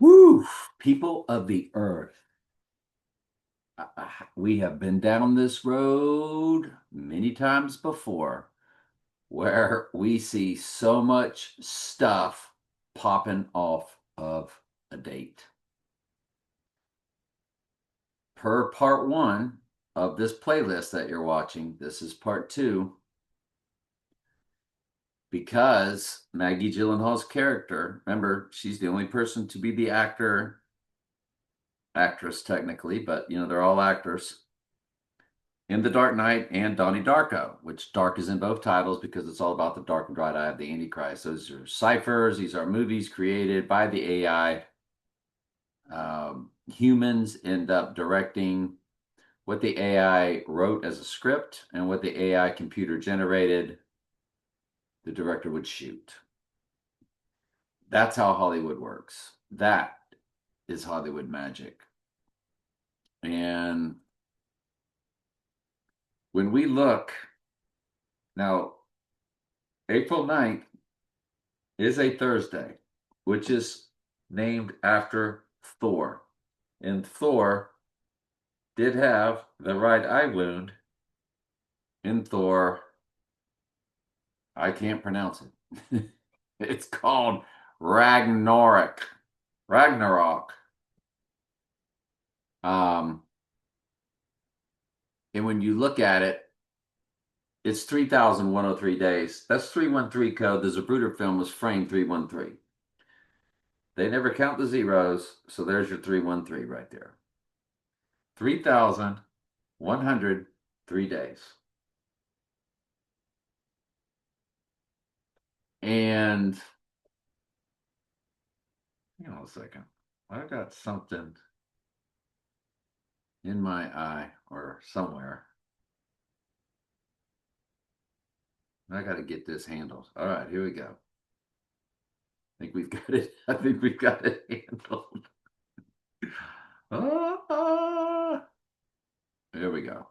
Woo! People of the earth. We have been down this road many times before where we see so much stuff popping off of a date. Per part one of this playlist that you're watching, this is part two. Because Maggie Gyllenhaal's character, remember, she's the only person to be the actress technically, but they're all actors in The Dark Knight and Donnie Darko, which Dark is in both titles because it's all about the dark and bright eye of the Antichrist. Those are ciphers. These are movies created by the AI. Humans end up directing what the AI wrote as a script and what the AI computer generated, the director would shoot. That's how Hollywood works. That is Hollywood magic. And when we look now, April 9th is a Thursday, which is named after Thor. And Thor did have the right eye wound in Thor. I can't pronounce it. It's called Ragnarok. Ragnarok. And when you look at it, it's 3,103 days. That's 313 code. The Zapruder film was framed 313. They never count the zeros, so there's your 313 right there. 3,103 days. And hang on a second. I got something in my eye or somewhere. I got to get this handled. All right, here we go. I think we've got it. I think we've got it handled. There we go.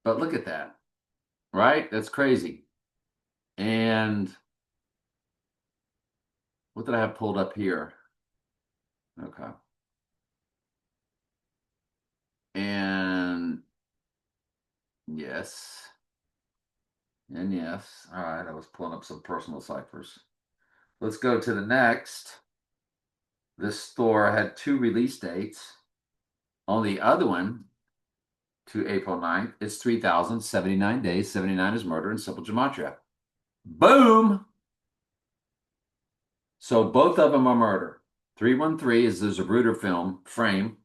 But look at that, right? That's crazy. And what did I have pulled up here? Okay. And yes. And yes. All right. I was pulling up some personal ciphers. Let's go to the next. This store had two release dates. On the other one, to April 9th, it's 3,079 days. 79 is murder in simple gematria. Boom! So both of them are murder. 313 is the Zapruder film frame.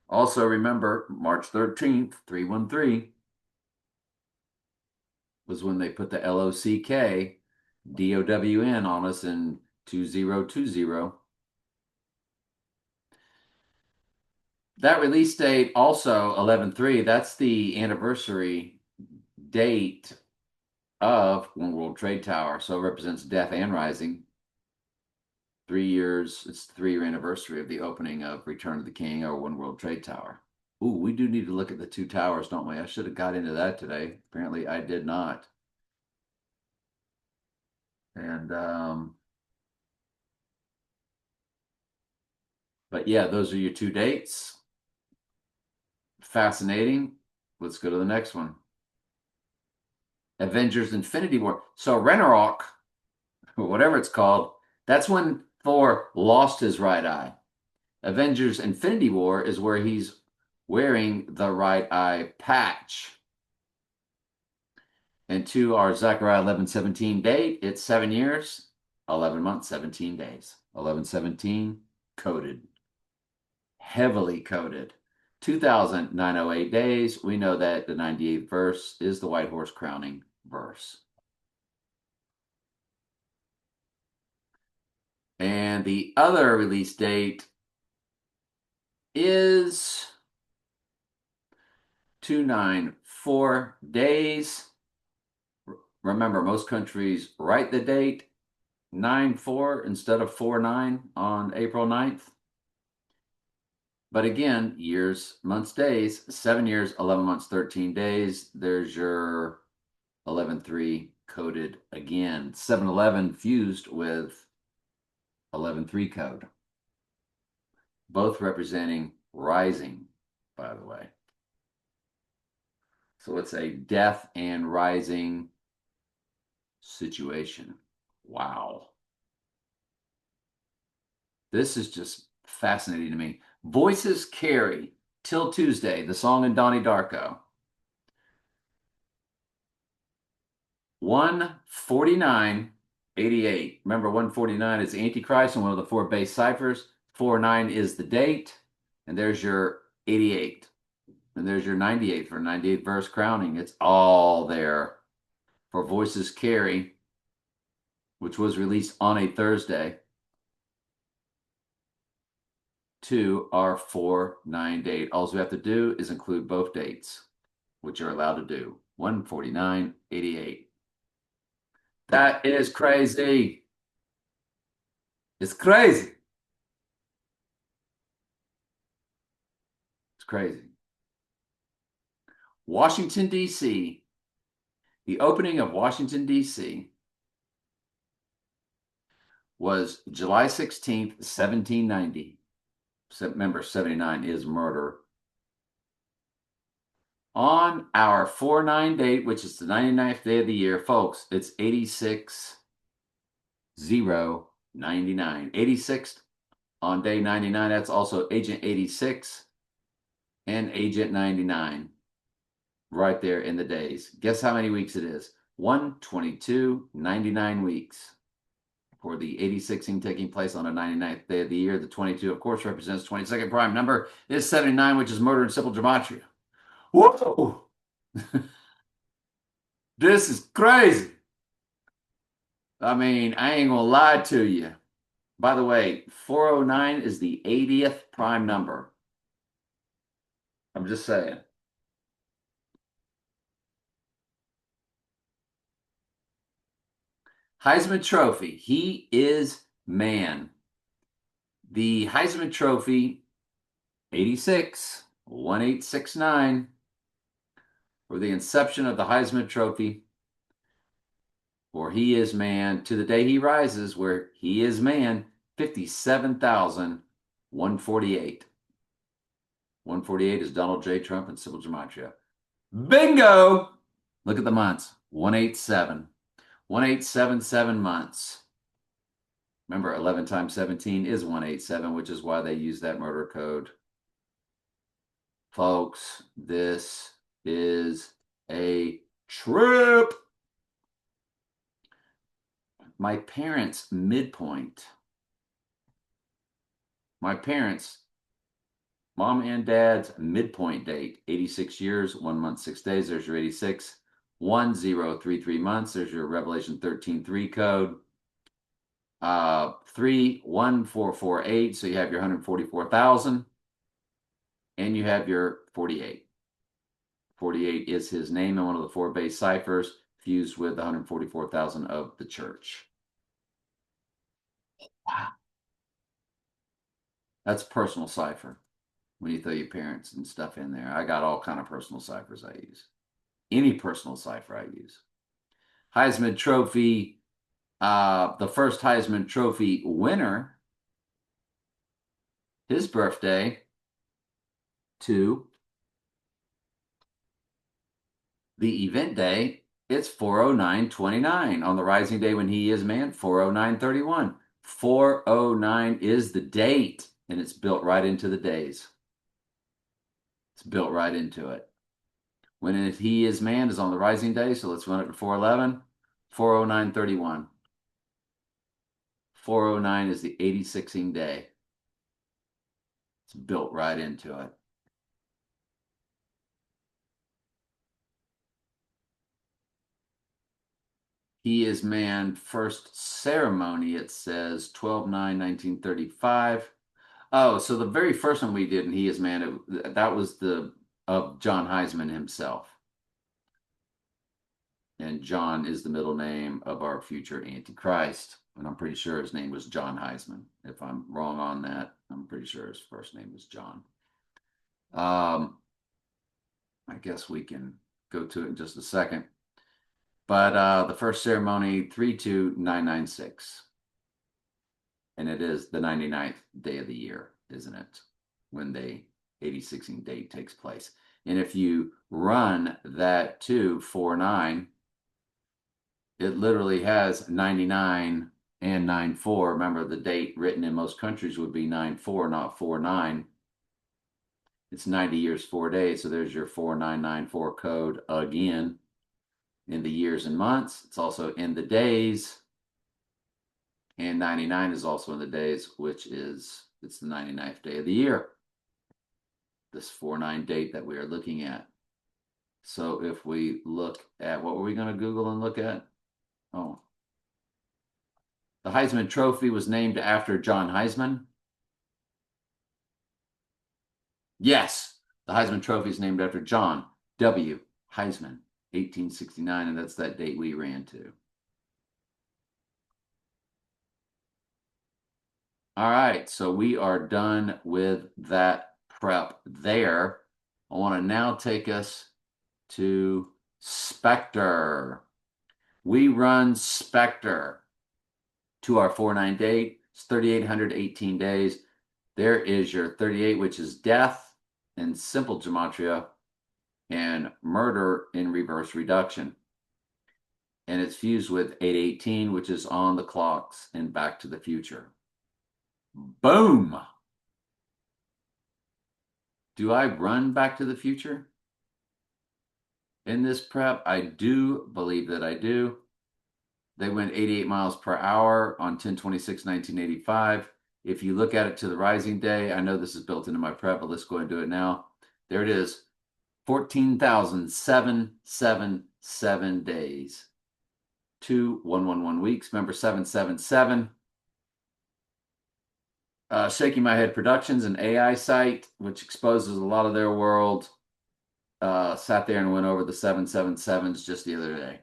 Also remember, March 13th, 313 was when they put the LOCK DOWN on us in 2020. That release date also 11/3, that's the anniversary date of One World Trade Tower. So it represents death and rising. 3 years, it's the 3-year anniversary of the opening of Return of the King or One World Trade Tower. Ooh, we do need to look at the two towers, don't we? I should have got into that today. Apparently I did not. And but yeah, those are your two dates. Fascinating. Let's go to the next one. Avengers Infinity War. So Ragnarok, or whatever it's called, that's when Thor lost his right eye. Avengers Infinity War is where he's wearing the right eye patch. And to our Zechariah 11:17 date, it's 7 years, 11 months, 17 days. 11:17 coded, heavily coded. 2,908 days. We know that the 98th verse is the white horse crowning verse. And the other release date is 294 days. Remember, most countries write the date 9/4 instead of 4/9 on April 9th. But again, years, months, days, 7 years, 11 months, 13 days. There's your 11/3 coded again. 7/11 fused with 11-3 code. Both representing rising, by the way. So it's a death and rising situation. Wow. This is just fascinating to me. Voices Carry, Till Tuesday, the song in Donnie Darko. 149.88. Remember, 149 is Antichrist and one of the four base ciphers. 49 is the date. And there's your 88. And there's your 98 for 98 verse crowning. It's all there for Voices Carry, which was released on a Thursday, to our 4/9 date. All we have to do is include both dates, which you're allowed to do. 149.88. That is crazy. It's crazy. It's crazy. Washington, D.C. The opening of Washington, D.C. was July 16th, 1790. Remember, 79 is murder. On our 4/9 date, which is the 99th day of the year, folks, it's 86/099. 86 on day 99. That's also Agent 86 and Agent 99 right there in the days. Guess how many weeks it is? 122.99 weeks for the 86ing taking place on the 99th day of the year. The 22, of course, represents 22nd prime number is 79, which is murder in simple gematria. Whoa! This is crazy. I mean, I ain't gonna lie to you. By the way, 409 is the 80th prime number. I'm just saying. Heisman Trophy. He is man. The Heisman Trophy, 86, 1869, for the inception of the Heisman Trophy, for he is man, to the day he rises, where he is man, 57,148. 148 is Donald J. Trump and Sybil Gematria. Bingo! Look at the months. 187. 1877 months. Remember, 11 times 17 is 187, which is why they use that murder code. Folks, this is a trip. My parents' midpoint. My parents' mom and dad's midpoint date, 86 years, 1 month, 6 days. There's your 86. 1033 months. There's your Revelation 13:3 code. 31448. So you have your 144,000. And you have your 48. 48 is his name in one of the four base ciphers, fused with the 144,000 of the church. Wow. That's personal cipher when you throw your parents and stuff in there. I got all kind of personal ciphers I use. Any personal cipher I use. Heisman Trophy, the first Heisman Trophy winner, his birthday, to the event day, it's 40929. On the rising day when he is man, 40931. 409 is the date, and it's built right into the days. It's built right into it. When he is man is on the rising day, so let's run it to 411. 40931. 409 is the 86ing day. It's built right into it. He is man, first ceremony, it says 12/9/1935. Oh, so the very first one we did in He is Man, that was the of John Heisman himself. And John is the middle name of our future Antichrist. And I'm pretty sure his name was John Heisman. If I'm wrong on that, I'm pretty sure his first name was John. I guess we can go to it in just a second. But the first ceremony, 32996. And it is the 99th day of the year, isn't it? When the 86ing date takes place. And if you run that to 49, it literally has 99 and 94. Remember, the date written in most countries would be 94, not 49. It's 90 years, 4 days. So there's your 4994 code again in the years and months. It's also in the days. And 99 is also in the days, which is, it's the 99th day of the year. This 49 date that we are looking at. So if we look at, what were we going to Google and look at? Oh. The Heisman Trophy was named after John Heisman. Yes, the Heisman Trophy is named after John W. Heisman, 1869, and that's that date we ran to. All right, so we are done with that prep there. I want to now take us to Spectre. We run Spectre to our 49 date. It's 3,818 days. There is your 38, which is death in simple gematria and murder in reverse reduction. And it's fused with 818, which is on the clocks in Back to the Future. Boom! Do I run Back to the Future in this prep? I do believe that I do. They went 88 miles per hour on 10/26/1985. If you look at it to the rising day, I know this is built into my prep, but let's go and do it now. There it is, 14,777 days. 2111 weeks. Remember 777. Shaking My Head Productions, an AI site which exposes a lot of their world. Sat there and went over the 777s just the other day,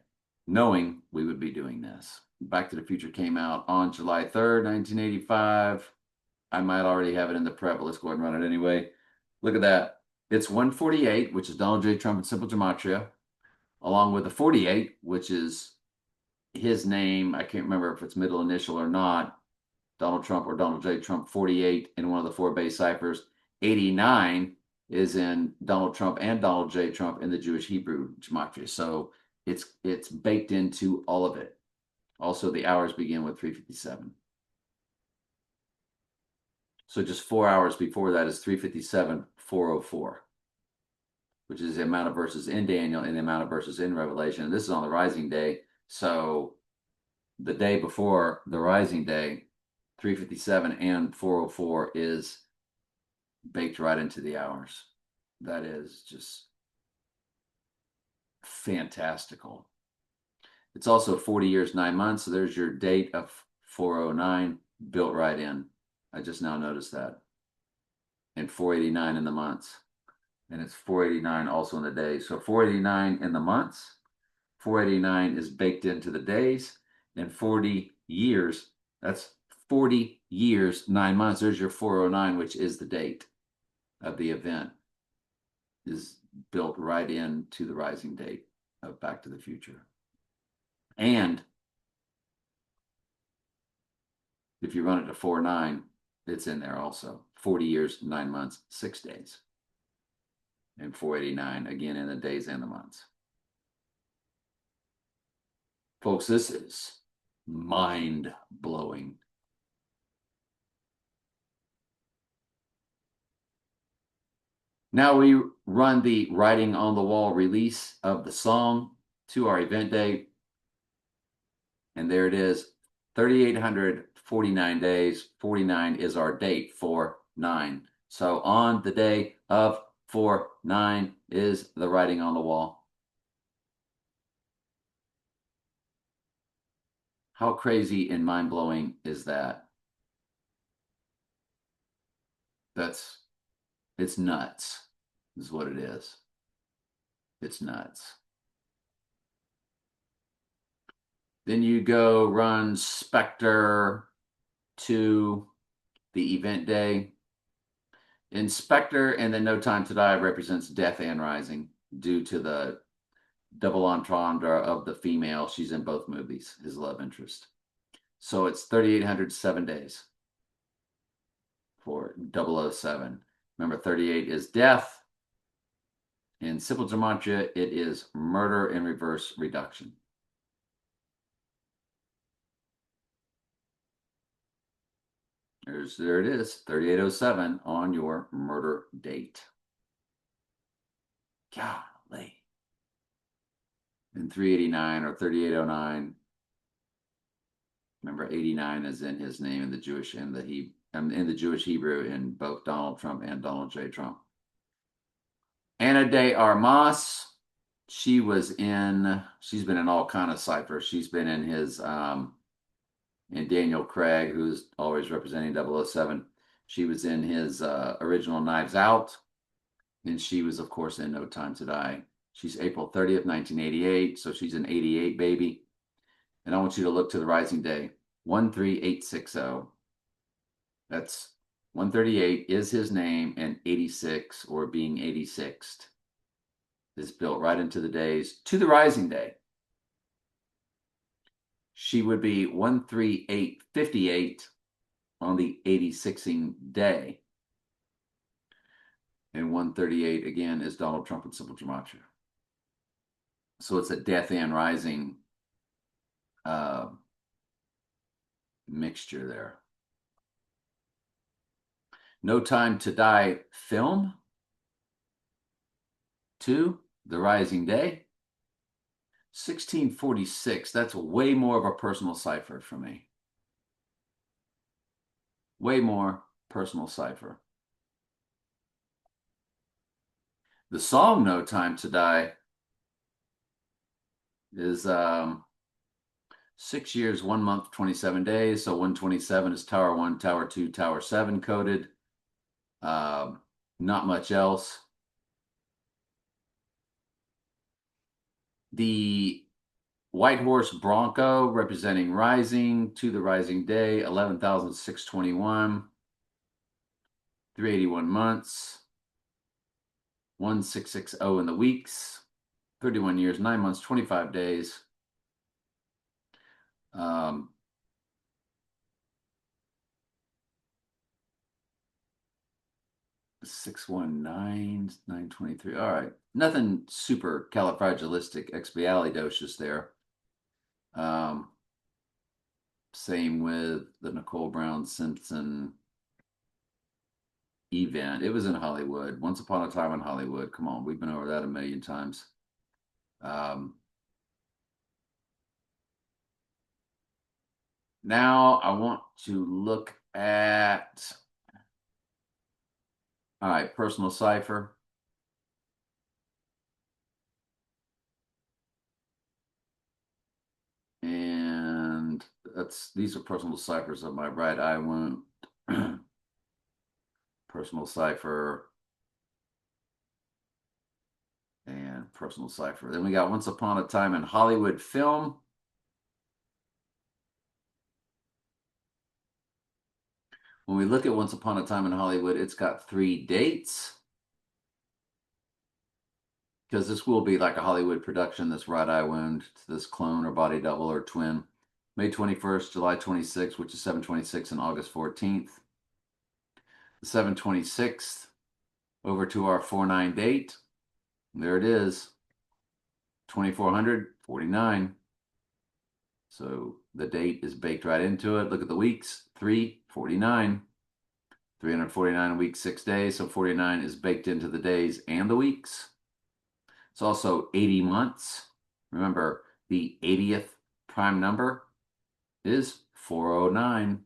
knowing we would be doing this. Back to the Future came out on July 3rd, 1985. I might already have it in the prep, but let's go ahead and run it anyway. Look at that. It's 148, which is Donald J. Trump in Simple Gematria, along with the 48, which is his name. I can't remember if it's middle initial or not. Donald Trump or Donald J. Trump, 48 in one of the 4 base ciphers. 89 is in Donald Trump and Donald J. Trump in the Jewish Hebrew gematria. So it's baked into all of it. Also, the hours begin with 357. So just 4 hours before that is 357, 404, which is the amount of verses in Daniel and the amount of verses in Revelation. And this is on the rising day. So the day before the rising day, 357 and 404 is baked right into the hours. That is just fantastical. It's also 40 years, 9 months. So there's your date of 409 built right in. I just now noticed that. And 489 in the months. And it's 489 also in the days. So 489 in the months. 489 is baked into the days. And 40 years, that's 40 years, 9 months. There's your 409, which is the date of the event, is built right into the rising date of Back to the Future. And if you run it to 49, it's in there also. 40 years, 9 months, 6 days. And 489, again, in the days and the months. Folks, this is mind-blowing. Now we run the Writing on the Wall release of the song to our event day. And there it is, 3,849 days. 49 is our date, 4/9. So on the day of 4/9 is the Writing on the Wall. How crazy and mind-blowing is that? It's nuts, is what it is. It's nuts. Then you go run Spectre to the event day. In Spectre and then No Time to Die represents death and rising due to the double entendre of the female. She's in both movies, his love interest. So it's 3,807 days. for 007. Remember, 38 is death. In simple gematria, it is murder in reverse reduction. There it is, 3807 on your murder date. Golly. And 389 or 3809. Remember, 89 is in his name in the Jewish in the Jewish Hebrew in both Donald Trump and Donald J. Trump. Ana de Armas, she's been in all kind of ciphers. She's been in his in Daniel Craig, who's always representing 007. She was in his original Knives Out, and she was, of course, in No Time to Die. She's April 30th, 1988, so she's an 88 baby. And I want you to look to the rising day, 13860. That's 138 is his name, and 86, or being 86th, is built right into the days to the rising day. She would be 13858 on the 86ing day. And 138 again is Donald Trump in simple gematria. So it's a death and rising mixture there. No Time to Die film. 2, The Rising Day. 1646. That's way more of a personal cipher for me. Way more personal cipher. The song No Time to Die is 6 years, 1 month, 27 days. So 127 is Tower 1, Tower 2, Tower 7 coded. Not much else. The White Horse Bronco representing rising to the rising day, 11,621, 381 months, 1660 in the weeks, 31 years, 9 months, 25 days. 619, 923. All right. Nothing super califragilisticexpialidocious there. Same with the Nicole Brown Simpson event. It was in Hollywood. Once Upon a Time in Hollywood. Come on, we've been over that a million times. Now I want to look at, all right, personal cipher. And these are personal ciphers of my right eye wound. Personal cipher and personal cipher. Then we got Once Upon a Time in Hollywood film. When we look at Once Upon a Time in Hollywood, it's got 3 dates. Because this will be like a Hollywood production, this right eye wound, this clone or body double or twin. May 21st, July 26th, which is 7/26, and August 14th. The 7/26th, over to our 4/9 date. There it is, 2449. So the date is baked right into it. Look at the weeks, 349. 349 a week, 6 days. So 49 is baked into the days and the weeks. It's also 80 months. Remember, the 80th prime number is 409.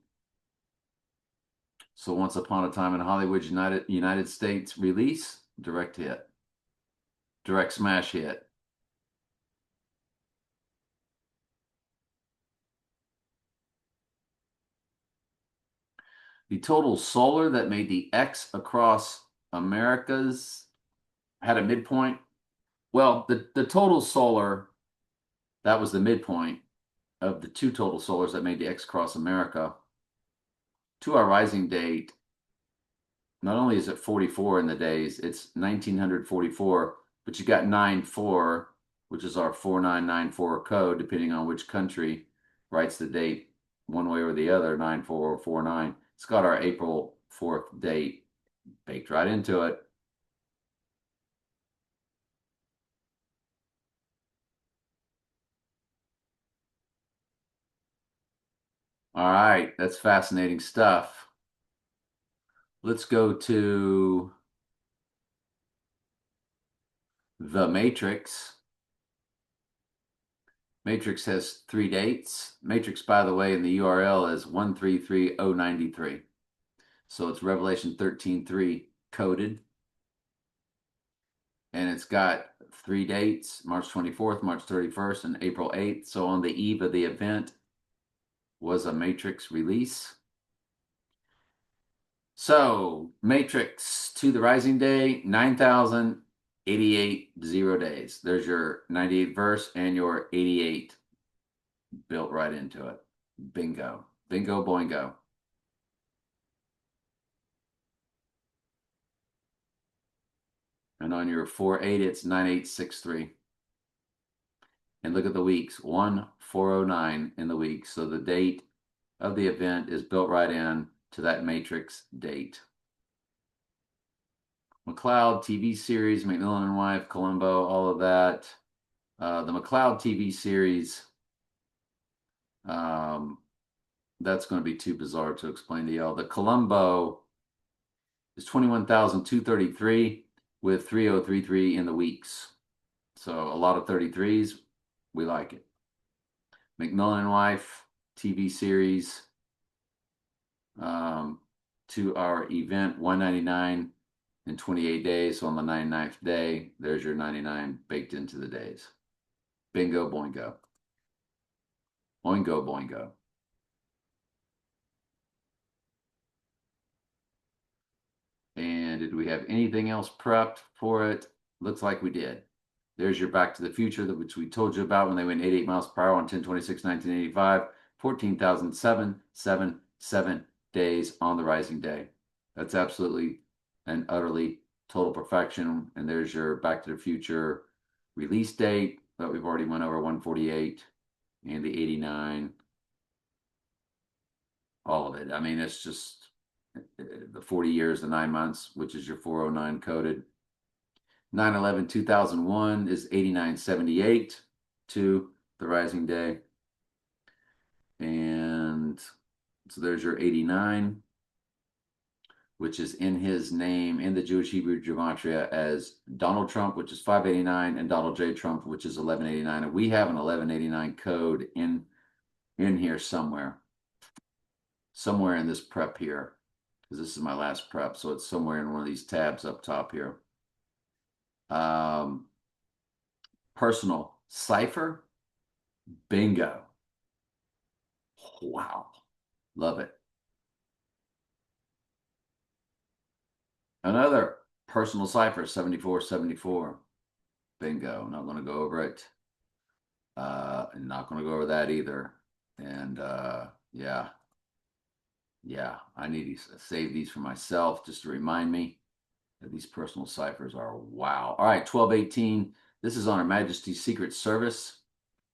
So Once Upon a Time in Hollywood, United States release, direct hit. Direct smash hit. The total solar that made the X across Americas had a midpoint. Well, the total solar, that was the midpoint of the 2 total solars that made the X across America. To our rising date, not only is it 44 in the days, it's 1944, but you got 94, which is our 4994 code, depending on which country writes the date one way or the other, 94 or 49. It's got our April 4th date baked right into it. All right, that's fascinating stuff. Let's go to The Matrix. Matrix has 3 dates. Matrix, by the way, in the URL is 133093. So it's Revelation 13:3 coded. And it's got 3 dates, March 24th, March 31st, and April 8th. So on the eve of the event was a Matrix release. So Matrix to the Rising Day, 9,088 0 days. There's your 98 verse and your 88 built right into it. Bingo. Bingo boingo. And on your 4-8, it's 9863. And look at the weeks, 1409 in the week. So the date of the event is built right in to that Matrix date. McCloud TV series, McMillan and Wife, Columbo, all of that. The McCloud TV series, that's going to be too bizarre to explain to y'all. The Columbo is 21,233 with 3033 in the weeks. So a lot of 33s. We like it. McMillan and Wife TV series, to our event, 199 in 28 days. So on the 99th day, there's your 99 baked into the days. Bingo boingo. Boingo boingo. And did we have anything else prepped for it? Looks like we did. There's your Back to the Future, which we told you about when they went 88 miles per hour on 10/26/1985, 14,777 days on the Rising Day. That's absolutely and utterly total perfection. And there's your Back to the Future release date that we've already went over, 148 and the 89. All of it. I mean, it's just the 40 years, the 9 months, which is your 409 coded. 9/11/2001 is 8978 to the Rising Day. And so there's your 89, which is in his name in the Jewish Hebrew Gematria as Donald Trump, which is 589, and Donald J. Trump, which is 1189. And we have an 1189 code in here somewhere in this prep here, because this is my last prep. So it's somewhere in one of these tabs up top here. Personal cipher, bingo. Wow, love it. Another personal cipher, 7474, bingo. Not going to go over it. Not going to go over that either. And yeah, I need to save these for myself just to remind me that these personal ciphers are wow. All right, 1218. This is on Her Majesty's Secret Service.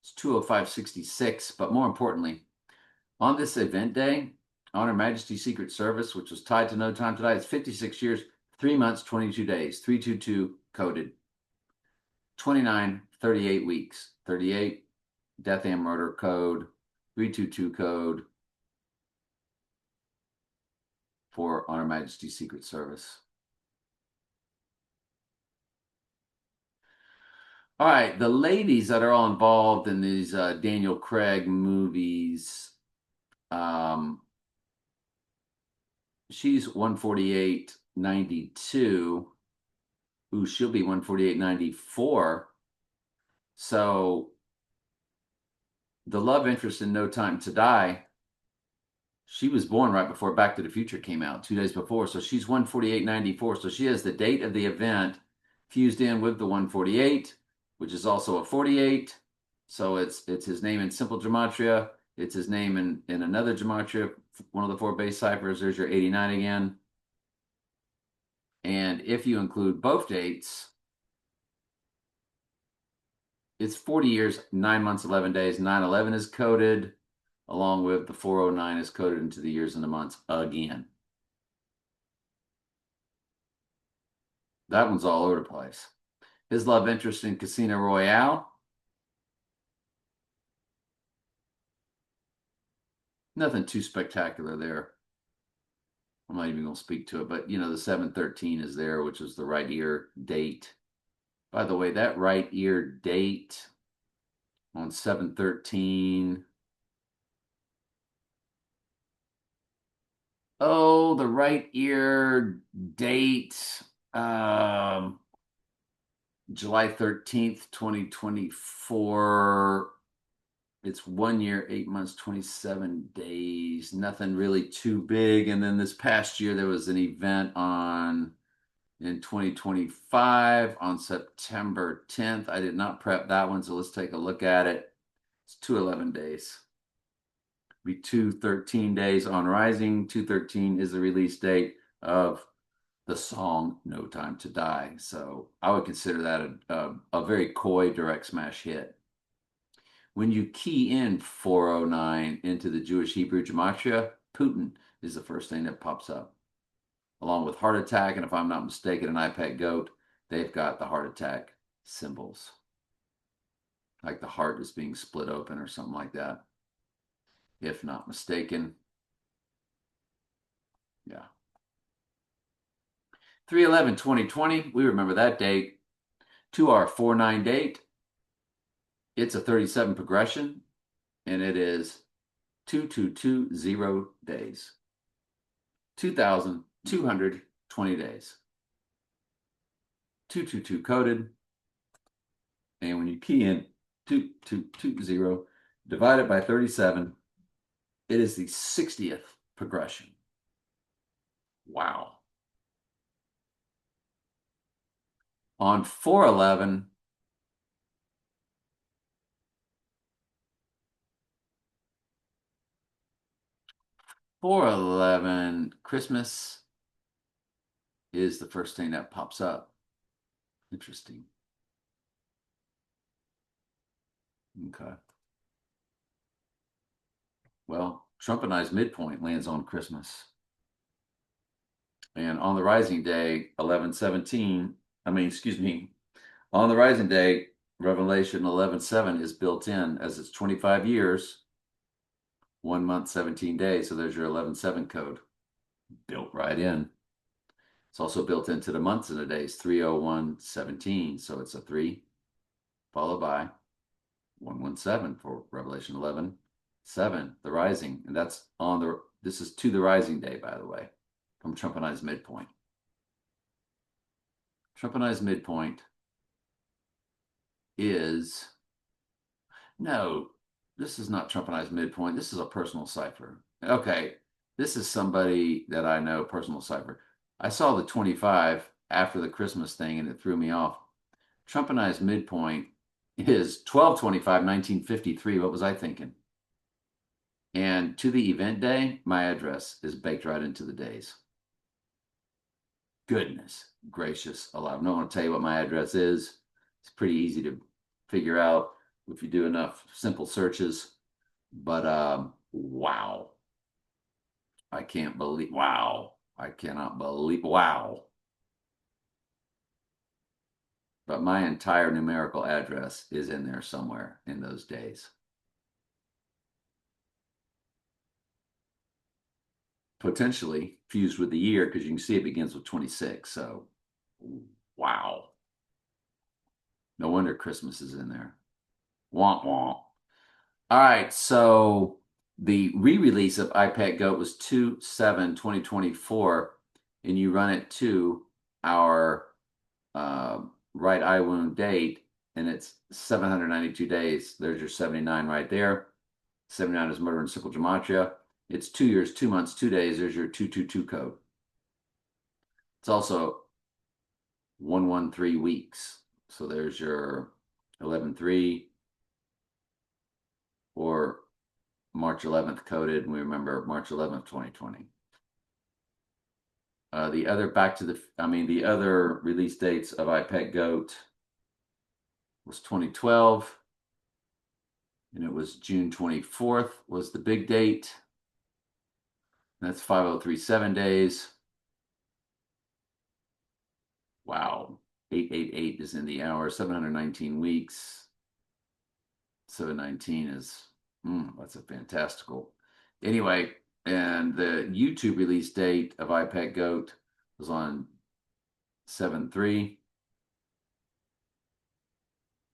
It's 20566. But more importantly, on this event day, on Her Majesty's Secret Service, which was tied to No Time to Die, it's 56 years, 3 months, 22 days, 322 coded. 29, 38 weeks, 38 death and murder code, 322 code for On Her Majesty's Secret Service. All right, the ladies that are all involved in these Daniel Craig movies, she's 148.92. Ooh, she'll be 148.94. So the love interest in No Time to Die, she was born right before Back to the Future came out, 2 days before. So she's 148.94. So she has the date of the event fused in with the 148, which is also a 48. So it's his name in simple gematria. It's his name in another gematria, one of the 4 base ciphers. There's your 89 again. And if you include both dates, it's 40 years, 9 months, 11 days. 9/11 is coded, along with the 409 is coded into the years and the months again. That one's all over the place. His love interest in Casino Royale. Nothing too spectacular there. I'm not even going to speak to it, but the 713 is there, which is the right ear date. By the way, that right ear date on 713. Oh, the right ear date. Um, July 13th, 2024. It's 1 year, 8 months, 27 days. Nothing really too big. And then this past year, there was an event in 2025 on September 10th. I did not prep that one, so let's take a look at it. It's 211 days. Be 213 days on Rising. 213 is the release date of the song No Time to Die. So I would consider that a very coy direct smash hit. When you key in 409 into the Jewish Hebrew Gematria, Putin is the first thing that pops up, along with heart attack. And if I'm not mistaken, an iPad Goat, they've got the heart attack symbols, like the heart is being split open or something like that, if not mistaken. Yeah. 3/11/2020, we remember that date. 2R49 date. It's a 37 progression, and it is 2220 days. 2,220 days. 222 coded. And when you key in 2220 divided by 37, it is the 60th progression. Wow. On 4/11, Christmas is the first thing that pops up. Interesting. Okay. Well, Trump and I's midpoint lands on Christmas. And on the rising day, 11/17, on the rising day, Revelation 11:7 is built in as it's 25 years, 1 month, 17 days. So there's your 11/7 code built right in. It's also built into the months and the days, 3/01/17. So it's a 3 followed by 117 for Revelation 11:7, the rising. And this is to the rising day, by the way, from Trump and I's midpoint. Trump and I's midpoint is no, this is not Trump and I's midpoint. This is a personal cipher. Okay, this is somebody that I know, personal cipher. I saw the 25 after the Christmas thing and it threw me off. Trump and I's midpoint is 12/25/1953. What was I thinking? And to the event day, my address is baked right into the days. Goodness gracious alive. I'm not going to tell you what my address is. It's pretty easy to figure out if you do enough simple searches. But wow. I can't believe, wow. I cannot believe, wow. But my entire numerical address is in there somewhere in those days. Potentially fused with the year because you can see it begins with 26. So, wow. No wonder Christmas is in there. Womp womp. All right. So the re-release of iPad Goat was 2/7/2024, and you run it to our right eye wound date, and it's 792 days. There's your 79 right there. 79 is murder and sickle gematria. It's 2 years, 2 months, 2 days. There's your 222 code. It's also 113 weeks. So there's your 11/3 or March 11th coded. And we remember March 11th, 2020. The other release dates of iPad Goat was 2012, and it was June 24th was the big date. That's 5037 days. Wow. 888 is in the hour, 719 weeks. 719 is, that's a fantastical. Anyway, and the YouTube release date of iPad Goat was on 7/3,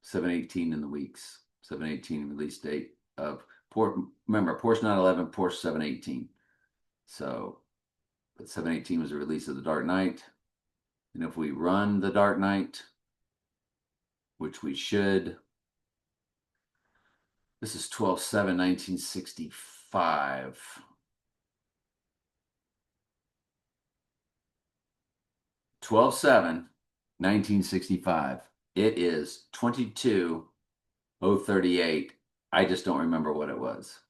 7/18 in the weeks. 7/18 release date of remember Porsche 911, Porsche 7/18. So, but 7/18 was the release of the Dark Knight. And if we run the Dark Knight, which we should, this is 12/7/1965. 12/7/1965. It is 22:038. I just don't remember what it was.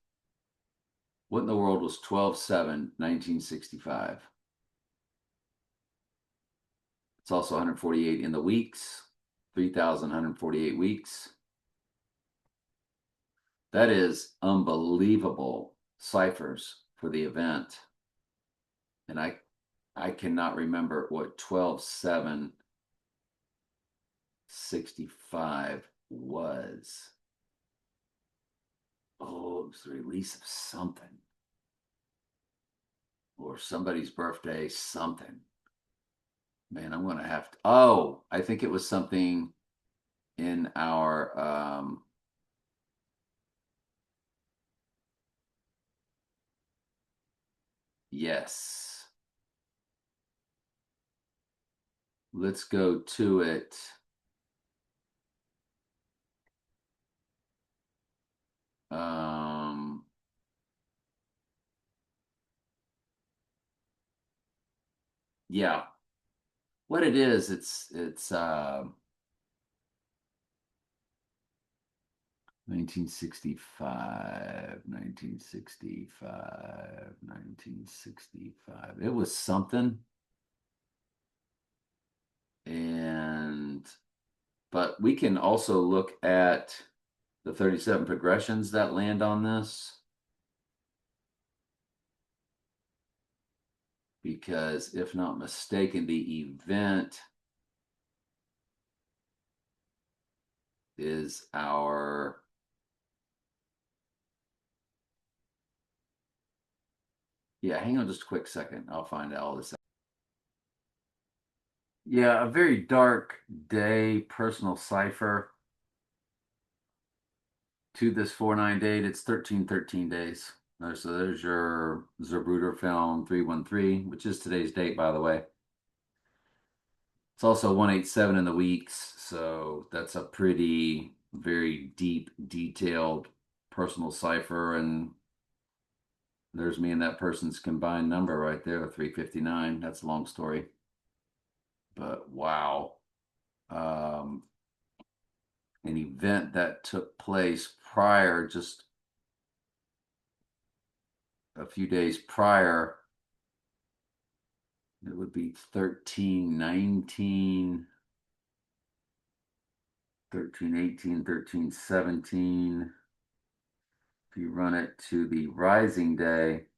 What in the world was 12/7/1965? It's also 148 in the weeks, 3,148 weeks. That is unbelievable ciphers for the event. And I cannot remember what 12/7/65 was. Oh, it was the release of something. Or somebody's birthday, something. Man, I'm gonna have to. Oh, I think it was something in our yes. Let's go to it. Yeah. What it is, it's 1965, 1965, 1965. It was something. And but we can also look at the 37 progressions that land on this. Because if not mistaken, the event is our hang on just a quick second. I'll find all this out. Yeah, a very dark day, personal cipher to this 4/9 date. It's 1313 days. So there's your Zerbruder film 313, which is today's date, by the way. It's also 187 in the weeks, so that's a pretty, very deep, detailed personal cipher. And there's me and that person's combined number right there, 359. That's a long story. But wow. An event that took place prior, just a few days prior, it would be 1319, 1318, 1317. If you run it to the rising day,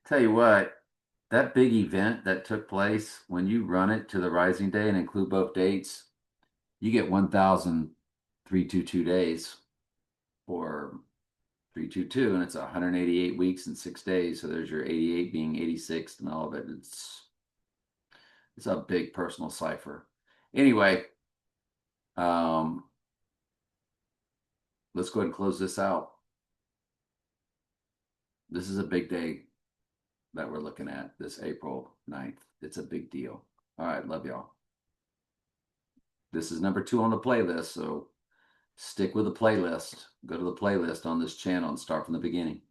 tell you what, that big event that took place, when you run it to the rising day and include both dates, you get 1,322 days or 322, and it's 188 weeks and 6 days. So there's your 88 being 86 and all of it. It's a big personal cipher. Anyway, let's go ahead and close this out. This is a big day that we're looking at, this April 9th. It's a big deal. All right, love y'all. This is number 2 on the playlist, so stick with the playlist. Go to the playlist on this channel and start from the beginning.